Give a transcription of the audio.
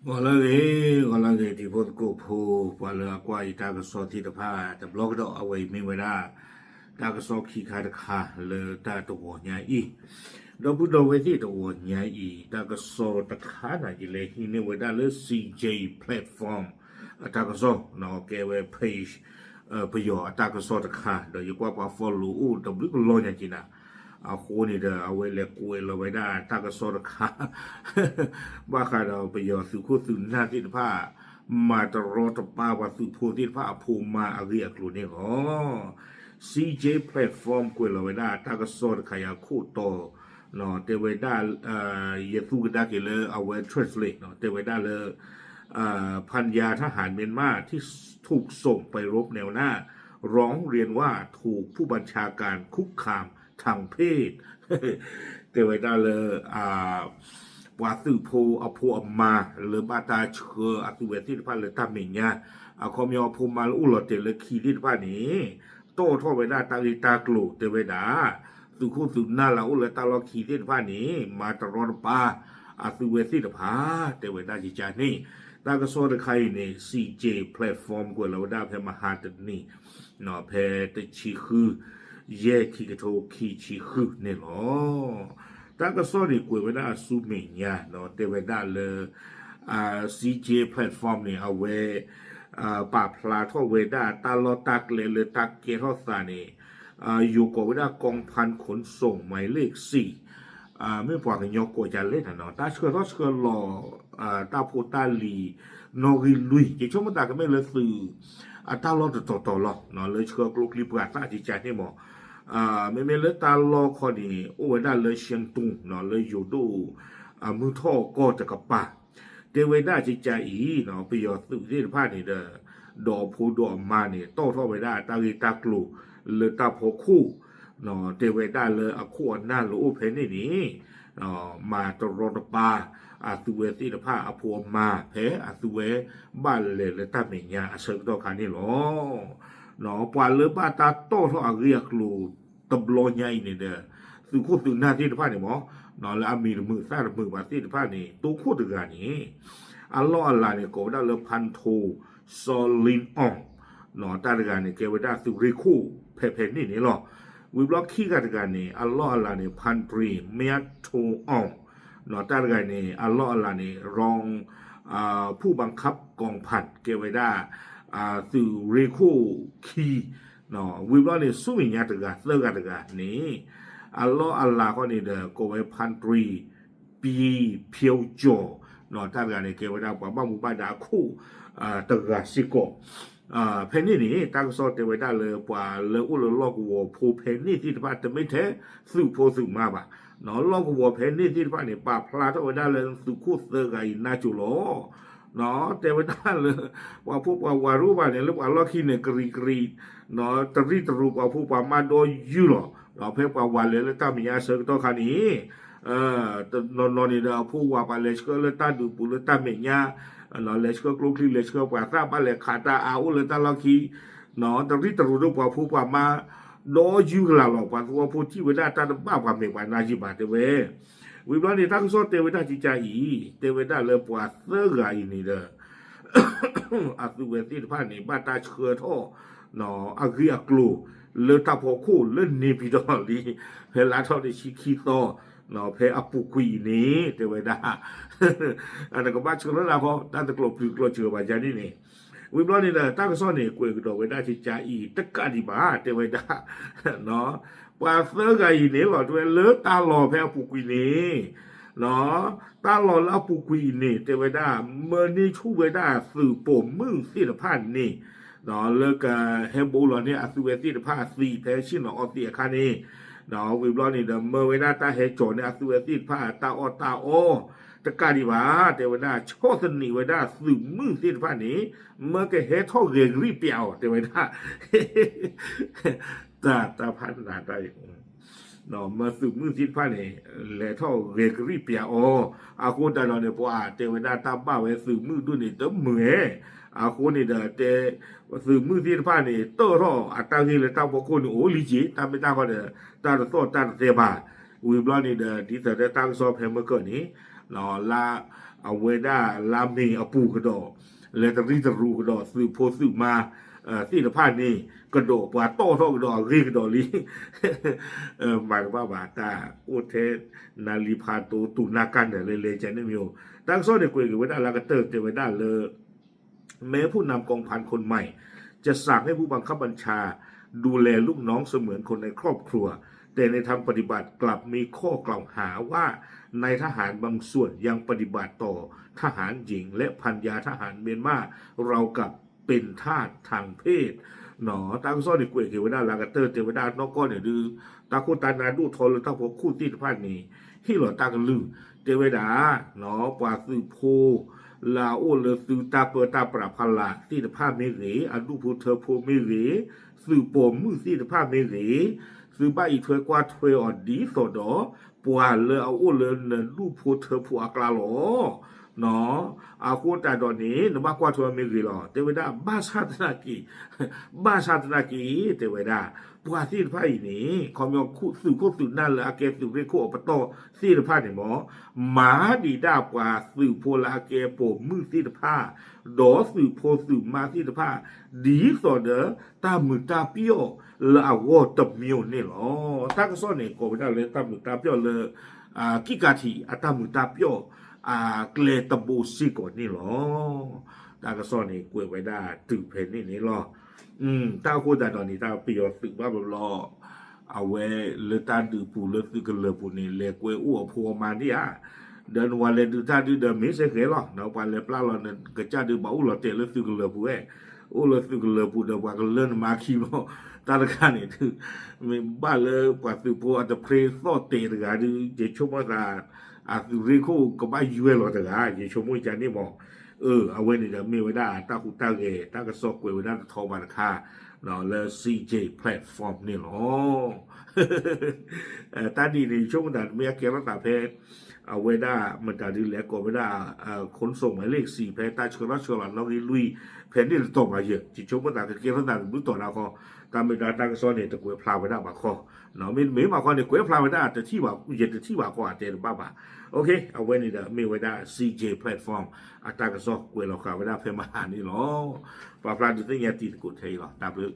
Wala ge ti pot ko pho wala kwa ita ka so ti ta pha ta blog do away mi wala ta ka so khi kha ta kha le ta to wo nya I do bu do we ti to wo nya I ta ka so ta kha na ji le hi ne wala le CJ platform ta ka so no ke we page ประโยชน์ตากระสอตะขาเดี๋ยวอยู่กว่าfollow อู้แต่บลิกลอยอย่างจีน่ะเอาโคนี่เด้อเอาไว้เล็กกวยเราไว้ได้ตากระสอตะขาว่าใครเราประโยชน์สื่อคู่สื่อหน้าที่ผ้ามาตรอตป้าว่าสื่อพูที่ผ้าภูมิมาอาเรียกลุ่นนี่อ๋อ CJ platform กวยเราไว้ได้ตากระสอตะขายาคู่โตเนาะเตไว้ได้เยซูก็ได้กี่เลยเอาไว้ translate เนาะเตไว้ได้เลยพันยาทหารเมียนมาที่ถูกส่งไปรบแนวหน้าร้องเรียนว่าถูกผู้บัญชาการคุกคามทางเพศเตไว้ได้เลยว่าสื่อโพเอาโพออกมาหรือบาตาเชืออสุเวทิพันเลยตามเมียคอมยอพูมาอุลเตเลยคีดิพันนี้โต้ท่อไว้ได้ตาลิตากลูเตไว้ได้สุขุสุนาลาอุลตาลอคีดิพันนี้มาตรอดป้าอสุเวทิพาเตไว้ได้จิจานี่ตากระโซดใครใน CJ แพลตฟอร์มกว่าเราได้เพมาหาตัดนี่เนาะเพตชิคือแยกขีกระโทขีชิคือเนี่ยหรอตากระโซดกว่าเราได้สูเมียเนาะเตไว้ได้เลยCJ แพลตฟอร์มเนี่ยเอาไว้ปราบพลาท่อเวด้าตาลอตักเลยตักเกทอสานี่อยู่กับเวด้ากองพันขนส่งหมายเลข4ไม่พอกันยกกว่าจะเล่นเนาะตาเชื่อต้องเชื่อรอตาโพตาลีนอริลุยจะช่วงมันตาก็ไม่เลยสื่อตาลอต่อหรอกเนาะเลยเชื่อกลุกลีปราตาจิใจให้หมอไม่เลยตาลอคอนี่โอ้ยได้เลยเชียงตุงเนาะเลยอยู่ดูมือท่อก็จะกับป่าเดวิดได้จิใจอีเนาะไปยอดสื่อที่พานี่เด้อดอกพูดอกมาเนี่ยโต้ท่อไปได้ตาลีตากลูเลยตาโพคู่เนาะเดวิดได้เลยอคู่หน้าหรือเพนนี่มาตรอดปาอาสุเวติผ้าอภัวมาเพอาสุเวบ้านเลยตาเมียเสริมต่อการนี่หรอเนาะปานเลยบ้าตาโตเท่าเรียกลูตบลอยใหญ่นี่เด้อสุขุสุหน้าที่ผ้านี่หมอเนาะแล้วมีมือซ่ามือบาที่ผ้านี่ตัวคู่ตัวกันนี่อัลลอฮ์อัลลาเนี่ยก็ได้เลยพันโทซอลินอ่องเนาะตาตัวกันนี่เกวดาสุริคู่เพนี่หรอวิบล็อกขี้กันกันนี่อัลลอฮ์อัลลาเนี่ยพันตรีเมียโทอ่องเนาะตาตัวกันนี่อัลลอฮ์อัลลาเนี่ยรองผู้บังคับกองพันเกวดาสุริคู่ขี้เนาะวิบล็อกเนี่ยสู้อย่างเงี้ยตัวกันเลิกกันตัวกันนี่อัลลอฮ์อัลลาก็นี่เด้อก็ไว้พันตรีปีเพียวโจเนาะตาตัวกันนี่เกวดาว่าบ้ามุบาดาคู่ตัวกันสิโกเพนนี่ตั้งโซเตไว้ได้เลยกว่าเลยอุลลอกวัวผู้เพนนี่ที่ที่บ้านจะไม่แท้สื่อโพสื่อมาบ่ะเนาะลอกวัวเพนนี่ที่ที่บ้านเนี่ยป่าพลาดเอาไว้ได้เลยสุขุเซอร์ไกนาจูโลเนาะเตไว้ได้เลยว่าผู้ว่าวารุบ้านเนี่ยหรือว่าลอกขี้เนี่ยกรีเนาะตรีตรูว่าผู้ว่ามาโดยยูโรเนาะเพื่อว่าวันเลยแล้วตามีอาเซอร์ตัวคันนี้นอนนี่เด้อผู้ว่าไปเลยก็เลยตาดูปุเลยตาเมียเนาะเลสก็กลุกลีเลสก็กว่าทราบบ้านเลยขาตาเอาเลยตาลักขีเนาะตรีตรูด้วยว่าผู้ว่ามาโดยยูกล่าวว่าผู้ผู้ที่เวลาตาบ้าว่าไม่ว่านาจิบาเตเววิบลานี่ตั้งโซเตเวดาจิจาอีเตเวดาเลยว่าเสือไงนี่เด้ออาสุเวติพานี่บ้าตาเชื่อท่อเนาะอากิอักลูเลยตาพอคู่เล่นนี่พี่ดอลีเฮลาท่อได้ชิคิโตเนาะเพอปุกุยนี่เตเวดาอันนั้นก็บ้าเชื่อแล้วพอตั้งแต่กลบกลเชื่อบาจานี่นี่วิบลานี่เด้อตั้งโซนี่กวยกดเวดาจิจาอีตะกะดิบาเตเวดาเนาะว่าเสือไงนี่หรอด้วยเลิกตาหล่อเพอปุกุยนี่เนาะตาหล่อแล้วปุกุยนี่เตเวดาเมื่อนี่ชูเวดาสื่อป่มมือสิทพันนี่เนาะเลิกเฮมโบลเนี่ยอสุเวติผ้าสีแท้ชินออเตียคานี่เนาะวิบลอนี่เดเมื่อเวลาตาเฮโจเนี่ยอสุเวติผ้าตาออตาโอตะการดีว่าเทวดาชอสนิเวดาสื่อมือสิทพันนี้เมื่อแกเฮท่อเรียรีเปียวเทวดาตาพันนาได้เนาะมาสืบมือสิทพันนี่แหล่ท่อเรียรีเปียวอาคูตาเราเนี่ยพอเทวดาตาบ้าไว้สืบมือด้วยนี่เต็มมืออาคูนี่เด้อเตสืบมือสิทพันนี่โตท่ออัตตาที่เลยตาพวกคนโอ้ลิจิตาไม่ตาก็เด้อตาโตตาเตบาวิบลอนี่เด้อที่แต่ตั้งซอเพมเมื่อก่อนนี้ เนาะลาเอาเวด้าลาเมเอาปูกระดอเลตรีตรูกระดอสืบโพสืบมาที่ละผ้านี่กระโดดปาโต้ท่อกระดอรีกระดอลีหมายว่าบาตาโอเทนาลีพาโตตุนากันเนี่ยเลจันนี่มิโอตั้งโซ่ในกุยกับเวด้าลากระเตอร์เตเวด้าเลยแม้ผู้นำกองพันคนใหม่จะสั่งให้ผู้บังคับบัญชาดูแลลูกน้องเสมือนคนในครอบครัวแต่ในทางปฏิบัติกลับมีข้อกล่าวหาว่าในทหารบางส่วนยังปฏิบัติต่อทหารหญิงและพันยาทหารเมียนมาเรากับเป็นทาสทางเพศหนอตาก็ซ่อนในกุยเกวดาลากาเตอร์เทวดานอกก้อนเนี่ยดื้อตาโคตานาดูทอลตาพวกคู่ที่พานนี้ที่หล่อตากันลือเทวดาหนอปาสือโพลาโอเลสือตาเปตาปราพลาที่ตะภาพเมเรอดูพูเธอโพเมเรสือปมมือที่ตะภาพเมเรสือบ้าอีถวยกว่าถวยอ่อนดีสอดอปัวเลเอาโอเลนลูพูเธอผู้อักลาหลอเนาะอาคูตาดอนนี้นบ้ากว่าถวยเมเรหรอเทวดาบ้าชาตนากีบ้าชาตนากีเทวดาปัวที่ตะภาพอีนี้คอมยองคู่สื่อคู่สื่อนั่นเลยอาเกสื่อเรียกคู่อปโตที่ตะภาพเนี่ยหมอหมาดีดากว่าสื่อโพลาเกโปมือที่ตะภาพดอสื่อโพสื่อมาที่ตะภาพดีสอดเดอตามือตาเปียวลาวอตบมิวนี่หรอถ้าก็ซ่อนเนี่ยก็ไม่ได้เลยตามือตาเปียวเลยกิกาทีตามือตาเปียวเกลตบูซิก่อนนี่หรอถ้าก็ซ่อนเนี่ยกวยไว้ได้ตึกเพนนี่หรอถ้าคนแต่ตอนนี้ถ้าเปียวตึกว่าแบบรอเอาไว้เลตาดูปูเลตึกเลปูนี่เลกวยอ้วพัวมานี่dan wale du tadi da mi se ke lo na pa le pla lo ne ke cha du ba u lo te le su ke le pu u lo su ke le pu da wa ke le ma ki lo ta da ka ni tu mi ba le pa su po at pre so te da ga du je chu ma da a su ri ko ko ba yu lo da ga je chu mo ja ni mo a we ni da mi we da ta ku ta ge ta ka so kwe we da tho ba da kha no le CJ platform ni lo ta di ni chu ma da mi ke la ta pheเอาไว้ได้มันจะดีแล้วก็ไม่ได้ขนส่งหมายเลข4แพ้ใต้ชลชลน้องลุยแผ่นที่ต่อมาเยอะจิตชมว่าต่างกันเกี่ยวกับต่างรู้ต่อเราก็ตามไปได้ตั้งซ้อนเนี่ยตะกุยพลาไว้ได้บางข้อเนาะไม่บางข้อเนี่ยกุยพลาไว้ได้แต่ที่ว่าเย็นแต่ที่ว่าก็อาจจะบ้าโอเคเอาไว้นี่เด้อไม่ไว้ได้ CJ platform อัตราก็ซ้อกุยเราข่าวไว้ได้เพื่อมาหานี่หรอปลาดูตั้งยาตีตะกุยไทยหรอตามเลย